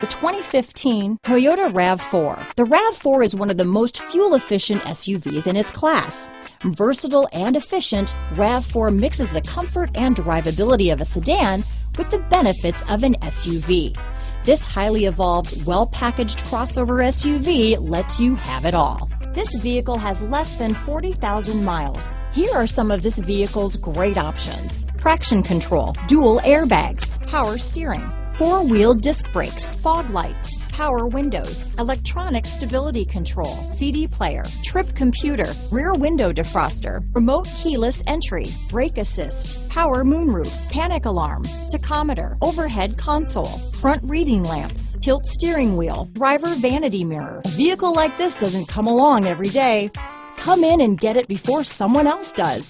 The 2015 Toyota RAV4. The RAV4 is one of the most fuel-efficient SUVs in its class. Versatile and efficient, RAV4 mixes the comfort and drivability of a sedan with the benefits of an SUV. This highly evolved, well-packaged crossover SUV lets you have it all. This vehicle has less than 40,000 miles. Here are some of this vehicle's great options: traction control, dual airbags, power steering, four-wheel disc brakes, fog lights, power windows, electronic stability control, CD player, trip computer, rear window defroster, remote keyless entry, brake assist, power moonroof, panic alarm, tachometer, overhead console, front reading lamps, tilt steering wheel, driver vanity mirror. A vehicle like this doesn't come along every day. Come in and get it before someone else does.